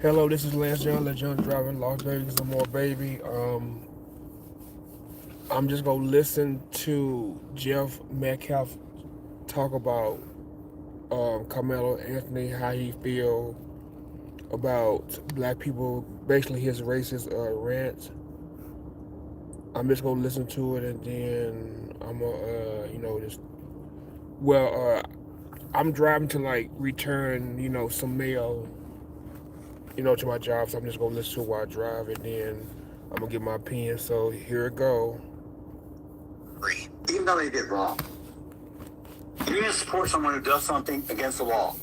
Hello, this is Lance John, Legend driving Las Vegas, no more baby. I'm just gonna listen to Jeff Metcalf talk about Carmelo Anthony, how he feel about black people, basically his racist rant. I'm just gonna listen to it and then I'm gonna, just well, I'm driving to like return, some mail, to my job. So I'm just gonna listen to it while I drive, and then I'm gonna get my opinion. So here it go. Even though they did wrong, you're going to support someone who does something against the law.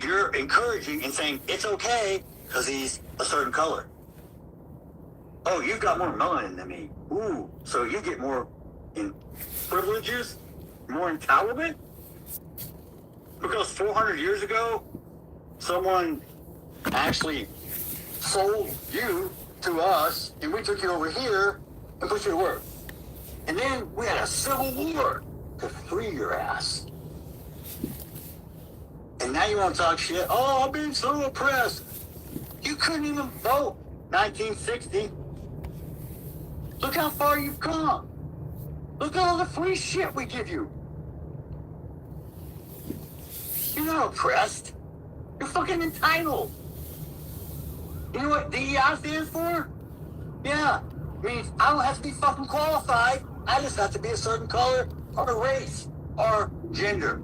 You're encouraging and saying it's okay because he's a certain color. Oh, you've got more melanin than me. Ooh, so you get more in privileges, more entitlement? Because 400 years ago, someone actually sold you to us, and we took you over here and put you to work. And then we had a civil war to free your ass. And now you want to talk shit? Oh, I'm being so oppressed. You couldn't even vote 1960. Look how far you've come. Look at all the free shit we give you. You're not oppressed. You're fucking entitled. You know what DEI stands for? Yeah. Means I don't have to be fucking qualified. I just have to be a certain color or race or gender.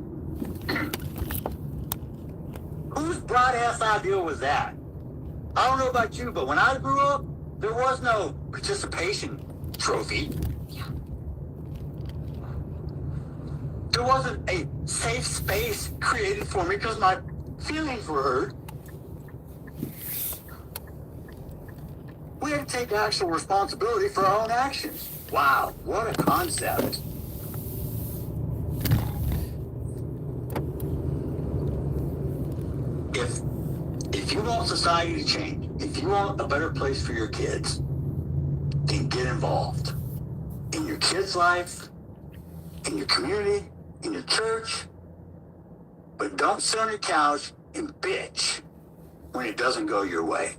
Whose broad ass idea was that? I don't know about you, but when I grew up, there was no participation trophy. There wasn't a safe space created for me because my feelings were hurt. We had to take actual responsibility for our own actions. Wow, what a concept. If you want society to change, if you want a better place for your kids, then get involved in your kids' life, in your community, in your church. But don't sit on your couch and bitch when it doesn't go your way.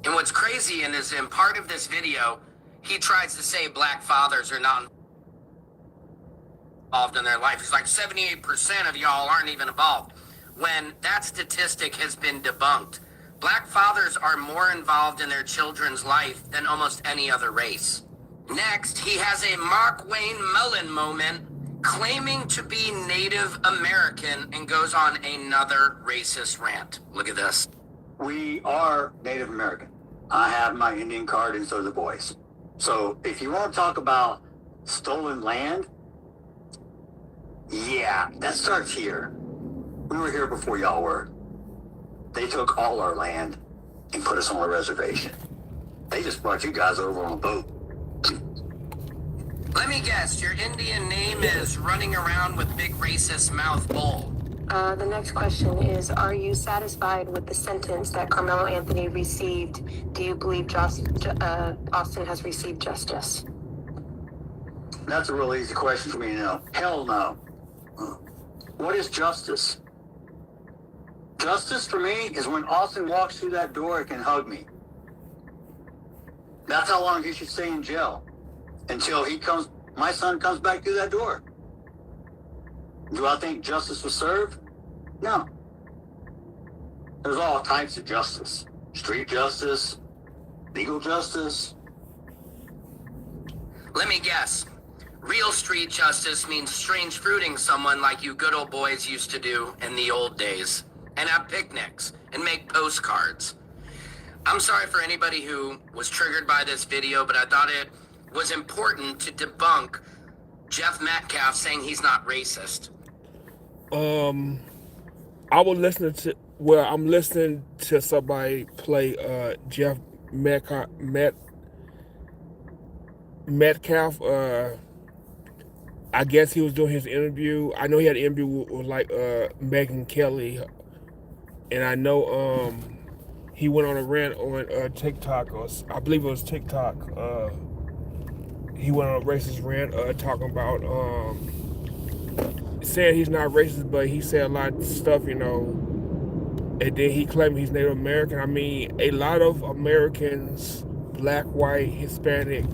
And what's crazy is in part of this video, he tries to say black fathers are not involved in their life. He's like 78% of y'all aren't even involved. When that statistic has been debunked, black fathers are more involved in their children's life than almost any other race. Next, he has a Mark Wayne Mullen moment claiming to be Native American and goes on another racist rant. Look at this. We are Native American. I have my Indian card and so do the boys. So if you want to talk about stolen land, yeah, that starts here. We were here before y'all were. They took all our land and put us on a reservation. They just brought you guys over on a boat. Let me guess, your Indian name is running around with big racist mouth bull. The next question is, are you satisfied with the sentence that Carmelo Anthony received? Do you believe Austin has received justice? That's a real easy question for me to know. Hell no. What is justice? Justice for me is when Austin walks through that door and can hug me. That's how long he should stay in jail. Until my son comes back through that door. Do I think justice was served? No. There's all types of justice. Street justice, legal justice. Let me guess. Real street justice means strange fruiting someone like you good old boys used to do in the old days. And have picnics and make postcards. I'm sorry for anybody who was triggered by this video, but I thought it was important to debunk Jeff Metcalf saying he's not racist. I'm listening to somebody play Jeff Metcalf. I guess he was doing his interview. I know he had an interview with like Megyn Kelly, and I know he went on a rant on TikTok, or I believe it was TikTok. He went on a racist rant talking about saying he's not racist, but he said a lot of stuff, and and then he claimed he's Native American. I mean, a lot of Americans, black, white, Hispanic,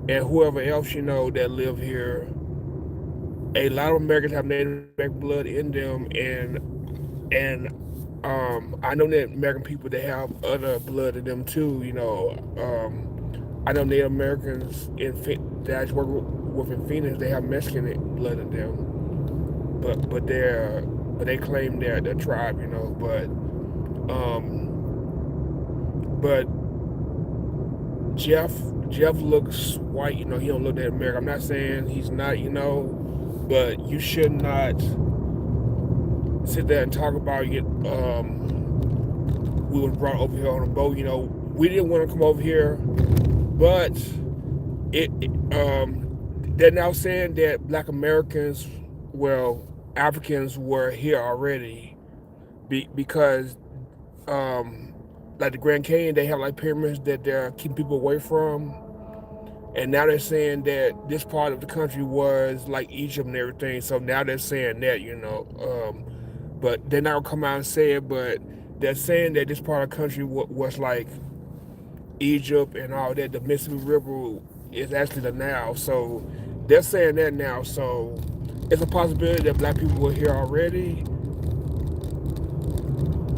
and whoever else that live here, a lot of Americans have Native American blood in them, and I know that American people they have other blood in them too. I know Native Americans that I just work with in Phoenix, they have Mexican blood in them, but they claim they're their tribe. But Jeff looks white. He don't look that American. I'm not saying he's not. But you should not sit there and talk about it. We was brought over here on a boat. We didn't want to come over here, but they're now saying that Black Americans, well, Africans were here already, because like the Grand Canyon, they have like pyramids that they're keeping people away from. And now they're saying that this part of the country was like Egypt and everything. So now they're saying that, but they're not gonna come out and say it. But they're saying that this part of the country was like Egypt and all that. The Mississippi River is actually the Nile. So they're saying that now. So it's a possibility that Black people were here already.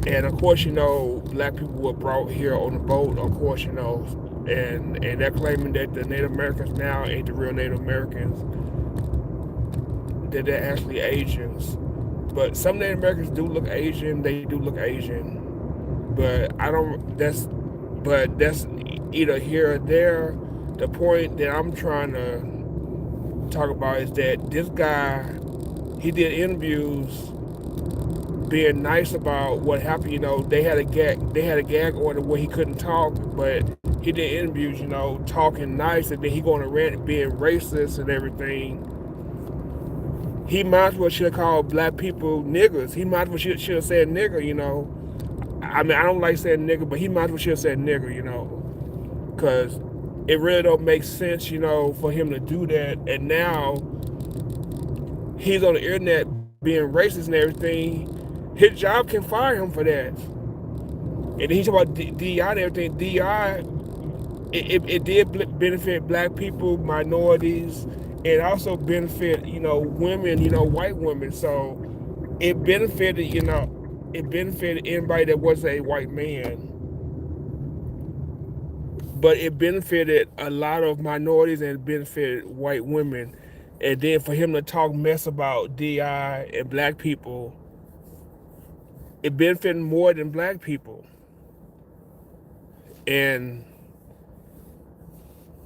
And of course, Black people were brought here on the boat. Of course, and they're claiming that the Native Americans now ain't the real Native Americans, that they're actually Asians. But some Native Americans do look Asian. They do look Asian, but that's either here or there. The point that I'm trying to talk about is that this guy, he did interviews being nice about what happened. They had a gag order where he couldn't talk, but he did interviews, talking nice, and then he going to rant being racist and everything. He might as well should have called Black people niggers. He might as well should have said nigger. I mean, I don't like saying nigger, but he might as well should have said nigger. Because it really don't make sense, for him to do that. And now he's on the internet being racist and everything. His job can fire him for that. And then he's talking about DEI and everything. DEI, it did benefit Black people, minorities, and also benefit, women, white women. So it benefited, anybody that was a white man. But it benefited a lot of minorities and it benefited white women. And then for him to talk mess about DEI and Black people, it benefited more than Black people. And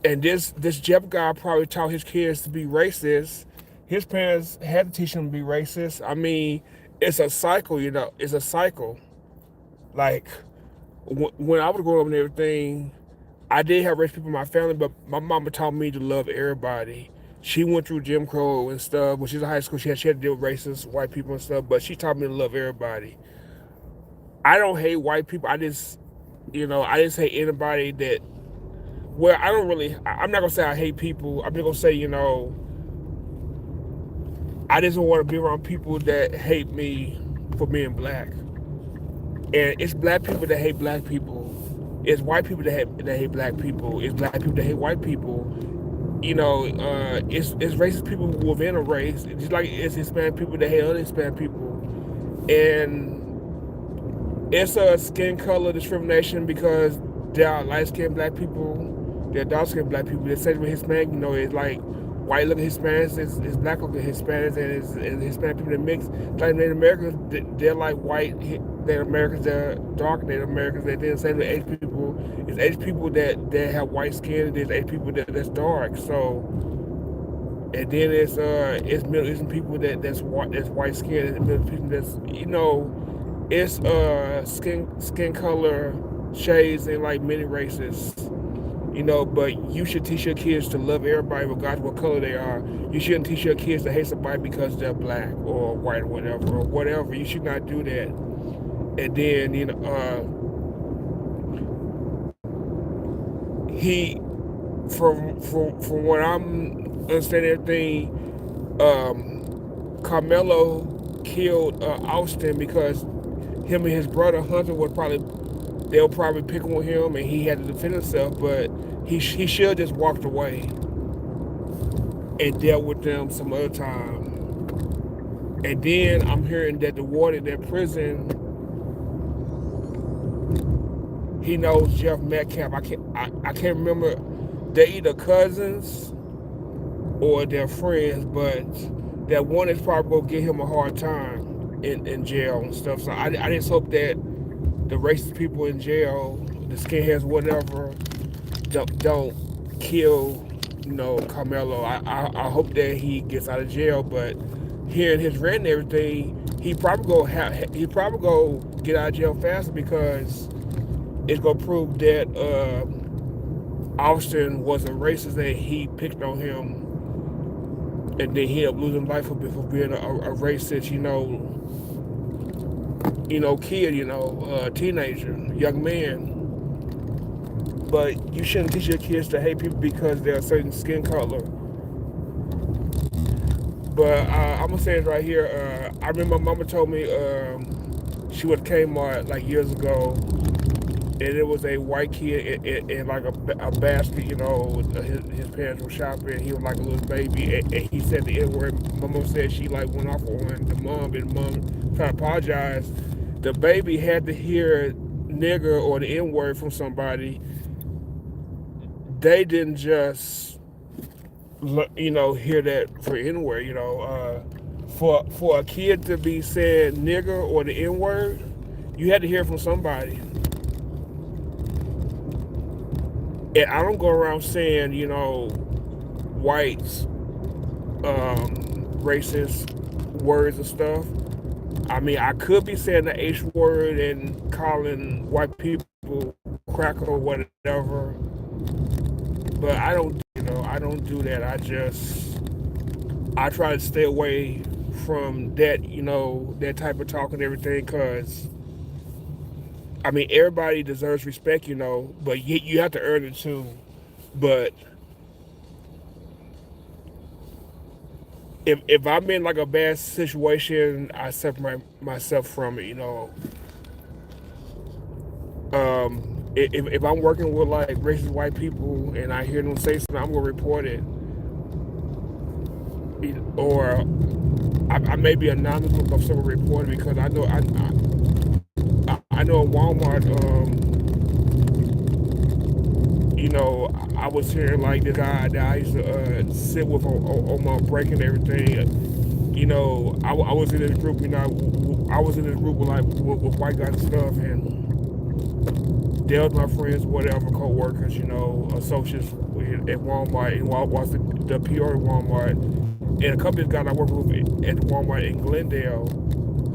this Jeff guy probably taught his kids to be racist. His parents had to teach him to be racist. I mean, it's a cycle, it's a cycle. Like, when I was growing up and everything, I did have racist people in my family, but my mama taught me to love everybody. She went through Jim Crow and stuff. When she was in high school, she had to deal with racist white people and stuff, but she taught me to love everybody. I don't hate white people. I just hate anybody that, well, I'm not going to say I hate people. I'm just going to say, I just don't want to be around people that hate me for being Black. And it's Black people that hate Black people. It's white people that hate Black people. It's Black people that hate white people. It's racist people within a race. Just like it's Hispanic people that hate other Hispanic people. And it's a skin color discrimination because there are light-skinned Black people, there are dark-skinned Black people. The same with Hispanic, it's like white-looking Hispanics, it's Black-looking Hispanics, and Hispanic people that mix. Like Native Americans, they're like white Native Americans, they're dark Native Americans. And then the same with Asian people, it's Asian people that have white skin, and there's Asian people that's dark. So, and then it's Middle Eastern people that's white skin, and Middle Eastern that's it's skin color shades and like many races, but you should teach your kids to love everybody regardless of what color they are. You shouldn't teach your kids to hate somebody because they're Black or white or whatever. You should not do that. And then he, from what I'm understanding everything, Carmelo killed Austin because him and his brother Hunter they'll probably pick on him, and he had to defend himself. But he should have just walked away and dealt with them some other time. And then I'm hearing that the warden in that prison, he knows Jeff Metcalf. I can't remember. They're either cousins or they're friends, but that one is probably gonna give him a hard time in jail and stuff. So I just hope that the racist people in jail, the skinheads, whatever, don't kill, Carmelo. I hope that he gets out of jail, but hearing his rant and everything, he probably go get out of jail faster, because it's gonna prove that Austin was a racist, that he picked on him, and then he ended up losing life for being a racist, kid, teenager, young man. But you shouldn't teach your kids to hate people because they're a certain skin color. But I'm gonna say it right here. I remember my mama told me she went to Kmart like years ago, and it was a white kid in like a basket. His parents were shopping. He was like a little baby, and he said the N word. My mom said she like went off on the mom, and mom tried to apologize. The baby had to hear nigger or the N word from somebody. They didn't just hear that for N word. For a kid to be saying nigger or the N word, you had to hear it from somebody. And I don't go around saying, whites, racist words and stuff. I mean, I could be saying the H word and calling white people cracker or whatever, but I don't do that. I try to stay away from that, that type of talk and everything, because I mean, everybody deserves respect, but you have to earn it too. But if I'm in like a bad situation, I separate myself from it, if I'm working with like racist white people and I hear them say something, I'm gonna report it. Or I may be anonymous, but someone report it, because I know in Walmart, I was hearing like this guy that I used to sit with on my break and everything. I was in this group. I was in this group with white guys and stuff, and they was my friends, whatever, co-workers, associates at Walmart, and was the PR at Walmart, and a couple of guys I work with at Walmart in Glendale.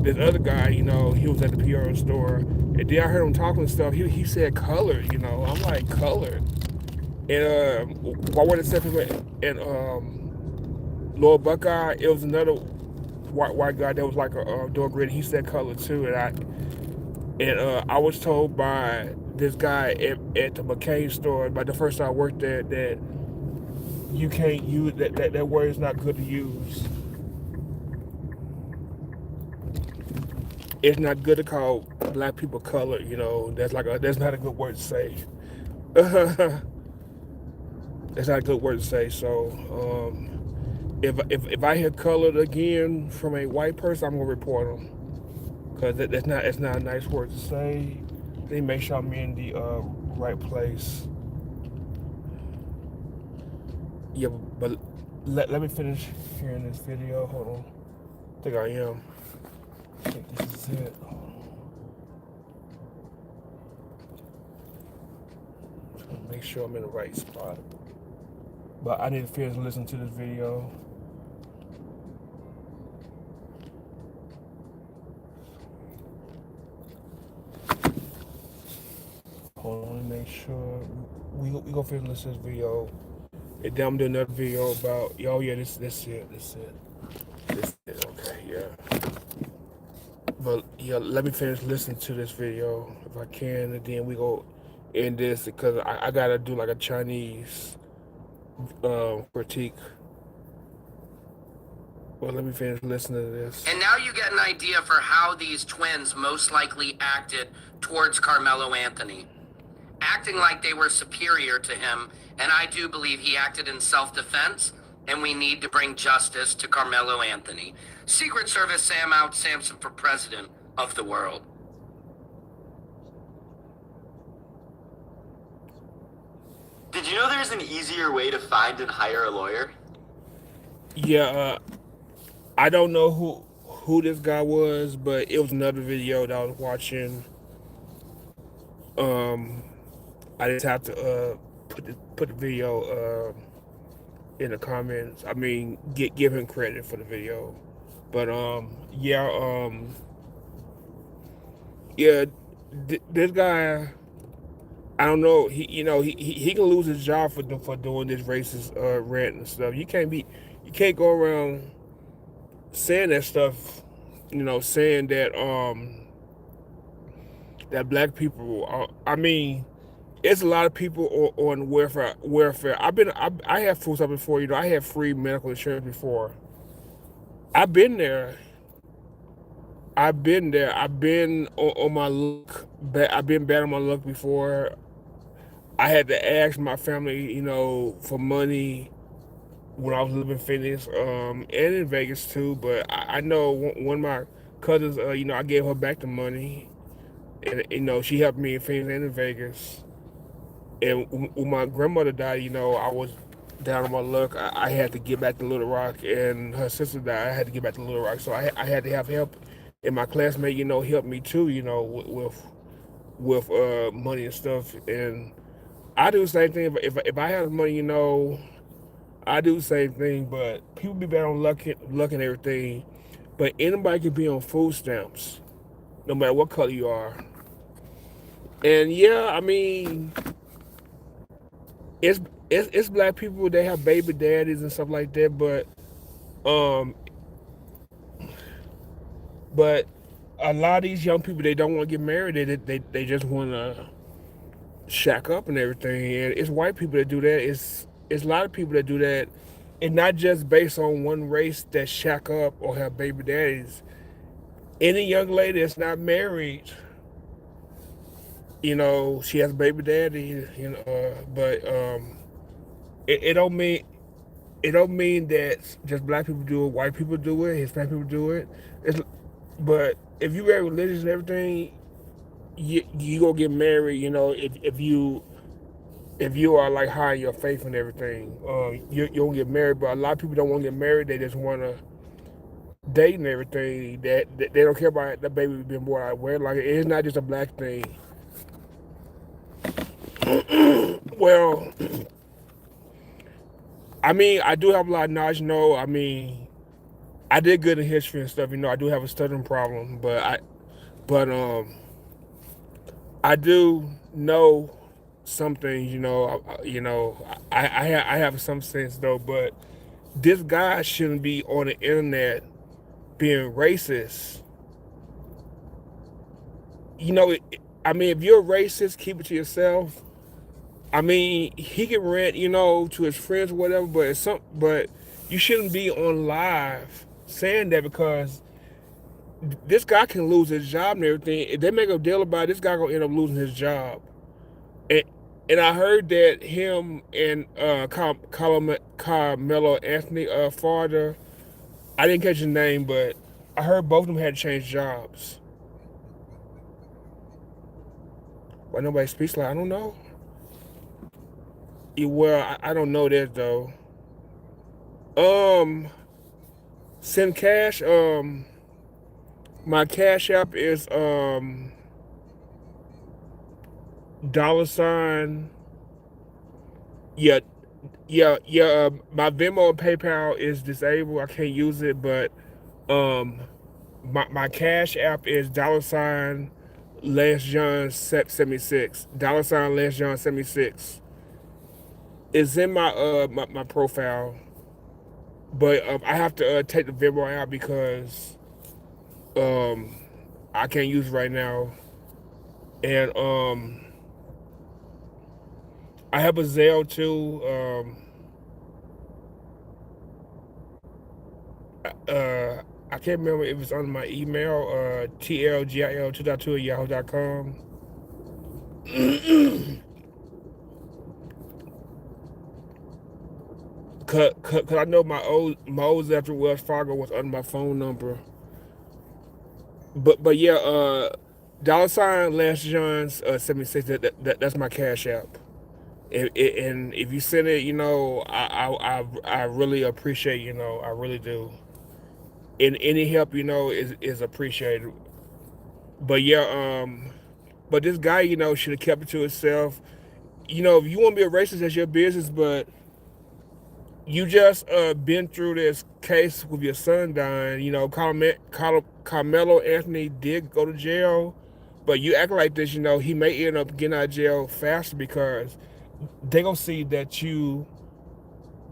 This other guy, he was at the PR store, and then I heard him talking and stuff. He said colored, I'm like, colored. And while we're in Lower Buckeye, it was another white guy that was like a door grid. He said color too, and I was told by this guy at the McCain store, by the first time I worked there, that you can't use that word is not good to use. It's not good to call black people colored. That's not a good word to say. That's not a good word to say. So if I hear colored again from a white person, I'm gonna report them, because that's not a nice word to say. Let me make sure I'm in the right place. Yeah, but let me finish hearing this video. Hold on. I think I am. I think this is it. Make sure I'm in the right spot. But I need to finish listening to this video. Hold on, let me make sure. We gonna finish listening to this video. And then I'm doing another video about, oh yeah, this it. Okay, yeah. But yeah, let me finish listening to this video if I can, and then we go end this, because I gotta do like a Chinese critique. Well, let me finish listening to this. And now you get an idea for how these twins most likely acted towards Carmelo Anthony, acting like they were superior to him. And I do believe he acted in self-defense, and we need to bring justice to Carmelo Anthony. Secret Service Sam out Samson for president of the world. Did you know there's an easier way to find and hire a lawyer? Yeah, I don't know who this guy was, but it was another video that I was watching. I just have to put the video in the comments. I mean, give him credit for the video. But this guy, I don't know. He can lose his job for doing this racist rant and stuff. You can't go around saying that stuff. Saying that that black people are. I mean, it's a lot of people on welfare. I have food stuff before. I had free medical insurance before. I've been there. I've been on my luck. I've been bad on my luck before. I had to ask my family, for money when I was living in Phoenix, and in Vegas too. But I know one of my cousins, I gave her back the money, and she helped me in Phoenix and in Vegas. And when my grandmother died, I was down on my luck. I had to get back to Little Rock, and her sister died. I had to get back to Little Rock, so I had to have help. And my classmate, helped me too, with money and stuff. And I do the same thing. If I have money, I do the same thing. But people be bad on luck and everything. But anybody can be on food stamps, no matter what color you are. And yeah, I mean, it's black people. They have baby daddies and stuff like that. But a lot of these young people, they don't want to get married. They just want to shack up and everything. And it's white people that do that. It's a lot of people that do that. And not just based on one race that shack up or have baby daddies. Any young lady that's not married, she has a baby daddy, but it don't mean that just black people do it, white people do it, Hispanic people do it. But if you very religious and everything, you gonna get married. If you are like high in your faith and everything, you gonna get married. But a lot of people don't want to get married. They just want to date and everything. That they don't care about the baby being born out of wedlock. It's not just a black thing. Well, I mean, I do have a lot of knowledge. I mean, I did good in history and stuff. I do have a stuttering problem, but I do know some things. I have some sense though. But this guy shouldn't be on the internet being racist. I mean, if you're a racist, keep it to yourself. I mean, he can rant, to his friends or whatever, but you shouldn't be on live saying that, because this guy can lose his job and everything. If they make a deal about it, this guy gonna end up losing his job. And I heard that him and Carmelo Anthony father, I didn't catch his name, but I heard both of them had to change jobs. Why nobody speaks like, I don't know. Well, I don't know that though. Send cash. My cash app is $. Yeah, yeah. My Venmo and PayPal is disabled. I can't use it, but my cash app is $Lance John 76. $Lance John 76. It's in my profile, but I have to take the Venmo out because I can't use it right now, and I have a Zelle too. I can't remember if it's on my email, tlgil2.2 at yahoo.com. Cause I know my old after Wells Fargo was under my phone number. But yeah, $ Lance Johns 76. That's my cash app. And if you send it, I really appreciate. I really do. And any help, is appreciated. But yeah, but this guy, should have kept it to himself. If you want to be a racist, that's your business. But you just been through this case with your son dying. Carmelo Anthony did go to jail, but you act like this. He may end up getting out of jail faster because they gonna see that you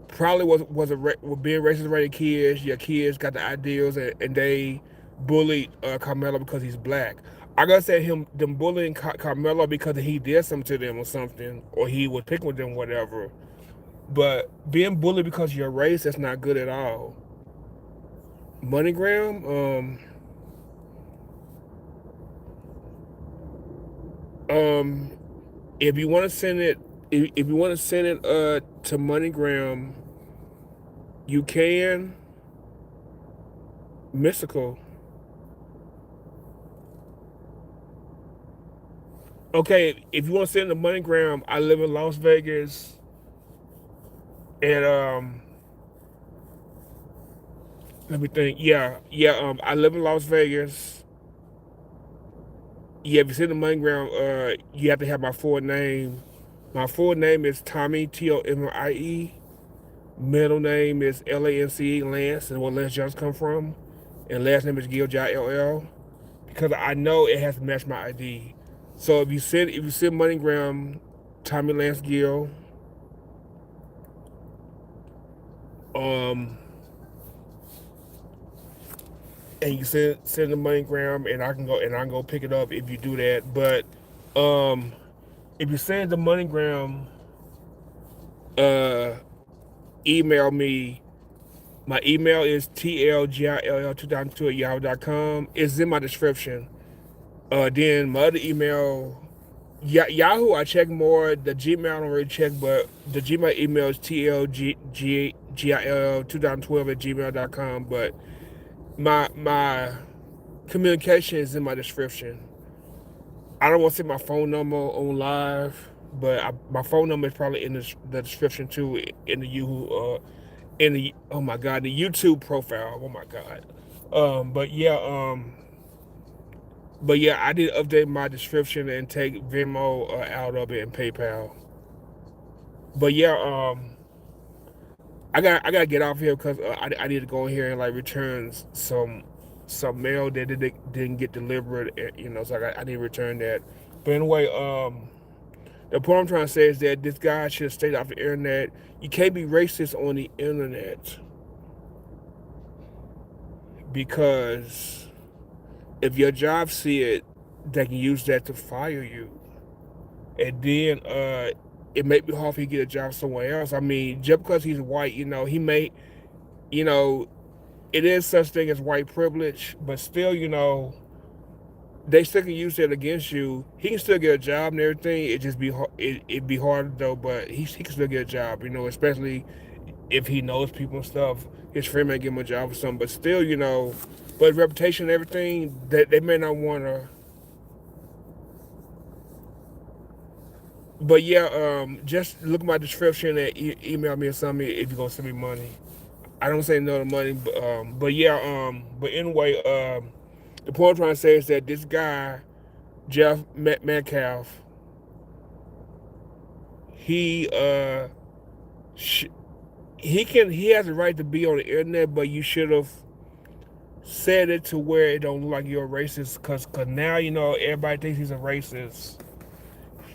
probably were being racist around your kids. Your kids got the ideals, and they bullied Carmelo because he's black. I gotta say them bullying Carmelo because he did something to them or something, or he was picking with them, whatever. But being bullied because you're race, that's not good at all. MoneyGram, um, if you want to send it, if you want to send it to MoneyGram, you can. Mystical. Okay, if you want to send it to MoneyGram, I live in Las Vegas, and let me think. Yeah. I live in Las Vegas. Yeah, if you send the MoneyGram, you have to have my full name. My full name is Tommy Tomie. Middle name is Lance, Lance, and where Lance Johnson come from. And last name is Gill JLL. Because I know it has to match my ID. So if you send MoneyGram, Tommy Lance Gill, and you send the MoneyGram, and I can go pick it up if you do that. But if you send the MoneyGram, email me. My email is tlgill2002 at yahoo.com. It's in my description. Then my other email, Yahoo, I check more. The Gmail I don't really check, but the Gmail email is tlgill2012 at gmail.com. But my communication is in my description. I don't want to say my phone number on live, but my phone number is probably in the description too, in the Yahoo, in the, oh my god, the YouTube profile. Oh my god. But yeah, I did update my description and take Venmo out of it and PayPal. But yeah, I gotta get off here because I need to go in here and like return some mail that didn't get delivered. So I need to return that. But anyway, the point I'm trying to say is that this guy should have stayed off the internet. You can't be racist on the internet because if your job see it, they can use that to fire you. And then it may be hard for you to get a job somewhere else. I mean, just because he's white, he may, it is such thing as white privilege, but still, they still can use that against you. He can still get a job and everything. It just be hard. It'd be hard though, but he can still get a job. Especially if he knows people and stuff. His friend may give him a job or something, but still, but reputation and everything, that they may not want to. But yeah, just look at my description and email me or something if you're gonna send me money. I don't say no to money, but yeah, but anyway, the point I'm trying to say is that this guy, Jeff Metcalf, he he has the right to be on the internet, but you should have said it to where it don't look like you're a racist, cause now everybody thinks he's a racist.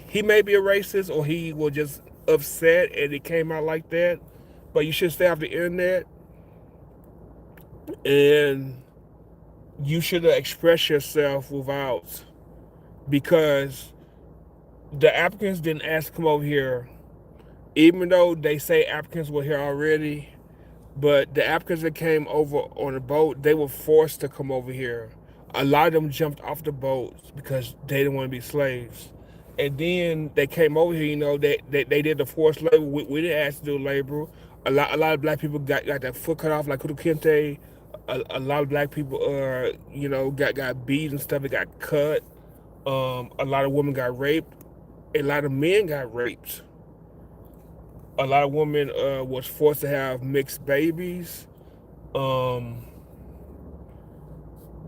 He may be a racist, or he was just upset and it came out like that. But you should stay off the internet, and you should express yourself without, because the applicants didn't ask to come over here. Even though they say applicants were here already, But the Africans that came over on the boat, they were forced to come over here. A lot of them jumped off the boats because they didn't want to be slaves. And then they came over here, they did the forced labor. We didn't ask to do labor. A lot of black people got their foot cut off, like Kudu Kente. A lot of black people, got beat and stuff. It got cut. A lot of women got raped. A lot of men got raped. A lot of women was forced to have mixed babies. Um,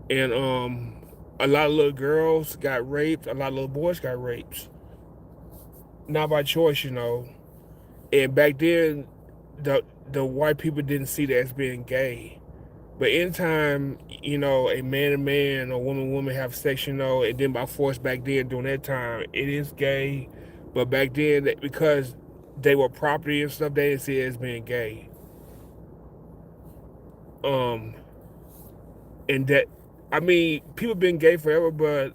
and a lot of little girls got raped. A lot of little boys got raped. Not by choice. And back then, the white people didn't see that as being gay. But anytime, a man and man or woman and woman have sex, and then by force back then during that time, it is gay. But back then, because they were property and stuff, they didn't see it as being gay. Um, and that, I mean, people been gay forever, but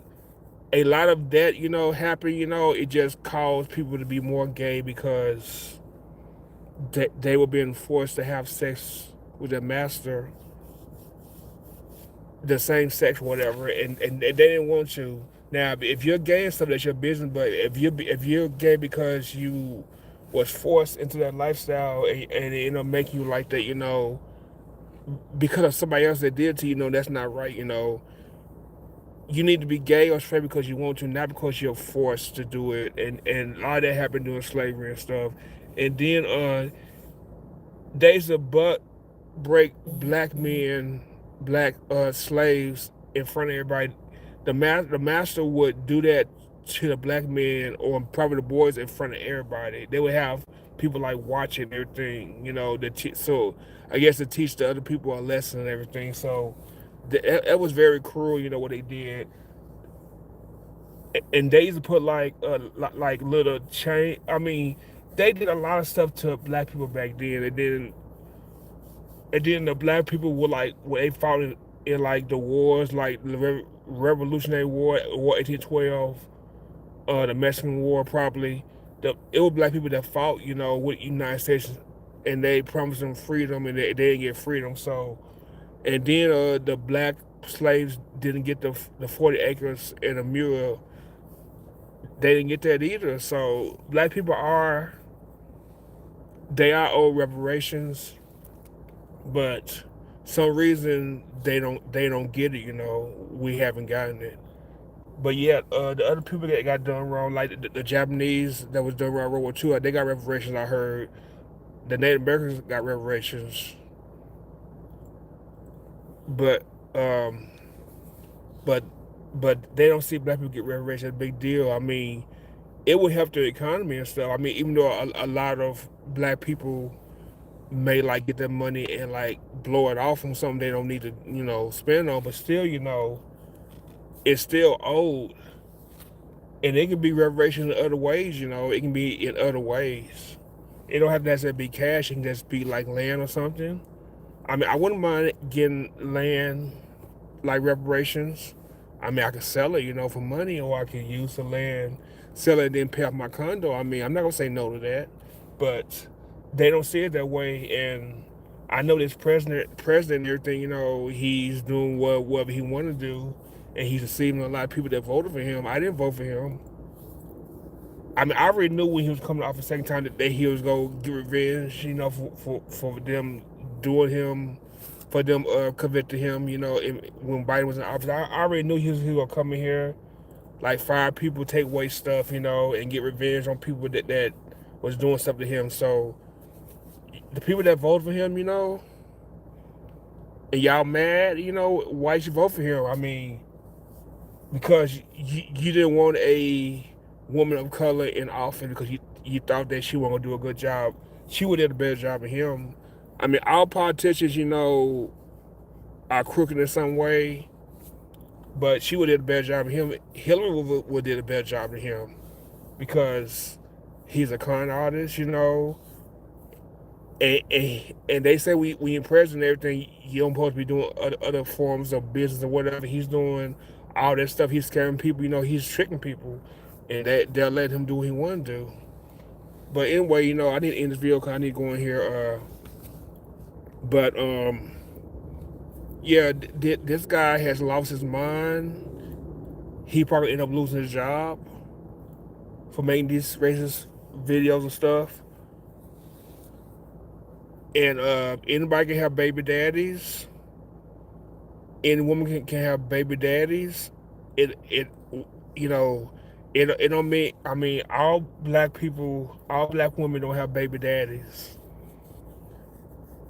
a lot of that, happened, it just caused people to be more gay because they were being forced to have sex with their master, the same sex, whatever, and they didn't want to. Now, if you're gay and stuff, that's your business. But if you're gay because you was forced into that lifestyle and it make you like that, because of somebody else that did to you, that's not right. You need to be gay or straight because you want to, not because you're forced to do it. And a lot of that happened during slavery and stuff. And then days of butt break black men, black slaves in front of everybody. The master would do that to the black men or probably the boys in front of everybody. They would have people like watching everything, so I guess to teach the other people a lesson and everything. So that was very cruel, what they did. And they used to put like little chain. I mean, they did a lot of stuff to black people back then. And then the black people were like when they fought in like the wars, like the Revolutionary War 1812, the Mexican War probably. It was black people that fought, with the United States, and they promised them freedom, and they didn't get freedom. So, and then the black slaves didn't get the 40 acres and a mule. They didn't get that either. So black people they are owed reparations, but some reason they don't get it. We haven't gotten it. But yeah, the other people that got done wrong, like the Japanese that was done wrong in World War II, they got reparations. I heard the Native Americans got reparations, but um, but but they don't see black people get reparations as a big deal. I mean, it would help the economy and stuff. I mean, even though a lot of black people may like get their money and like blow it off on something they don't need to, spend on, but still, it's still owed. And it can be reparations in other ways, it can be in other ways. It don't have to necessarily be cash, it can just be like land or something. I mean, I wouldn't mind getting land like reparations. I mean, I could sell it, for money, or I could use the land, sell it, and then pay off my condo. I mean, I'm not gonna say no to that, but they don't see it that way. And I know this president, and everything, he's doing whatever he want to do, and he's deceiving a lot of people that voted for him. I didn't vote for him. I mean, I already knew when he was coming off the second time that he was gonna get revenge, for them doing him, for them convicting him, when Biden was in office. I already knew he was gonna come in here, like fire people, take away stuff, and get revenge on people that was doing stuff to him. So the people that voted for him, and y'all mad, why you vote for him? I mean, because you didn't want a woman of color in office because you thought that she wasn't gonna do a good job. She would have done a better job than him. I mean, all politicians, are crooked in some way, but she would have did a better job than him. Hillary would did a better job than him because he's a con artist, and they say we in president and everything, you don't supposed to be doing other forms of business or whatever. He's doing all that stuff. He's scaring people. He's tricking people, and they'll let him do what he want to do. But anyway, I need to end this video because I need to go in here But yeah, this guy has lost his mind. He probably end up losing his job for making these racist videos and stuff. And anybody can have baby daddies. Any woman can have baby daddies. It you know it don't mean, I mean, all black women don't have baby daddies.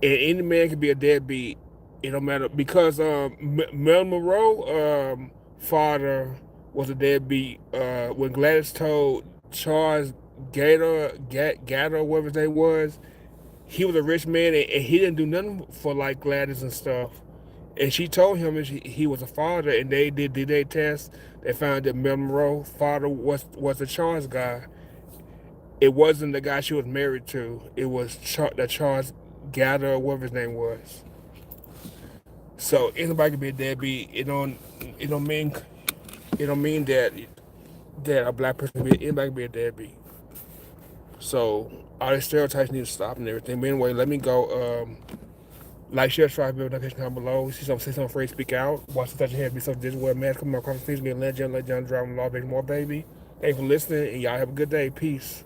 And any man can be a deadbeat. It don't matter because Mel Monroe father was a deadbeat. When Gladys told Charles Gator, whatever his name was, he was a rich man and he didn't do nothing for like Gladys and stuff. And she told him he was a father, and they did DNA test. They found that Mel Monroe father was the Charles guy. It wasn't the guy she was married to. It was the Charles Gather, whatever his name was. So anybody can be a deadbeat. It don't mean that a black person anybody can be a deadbeat. So all these stereotypes need to stop and everything. But anyway, let me go. Like, share, subscribe, notification down below. See something, say something afraid, speak out. Watch the touch your head, be so digital, wear a mask, come across the streets, be a legend, let John drive, law, baby, more baby. Thanks for listening, and y'all have a good day. Peace.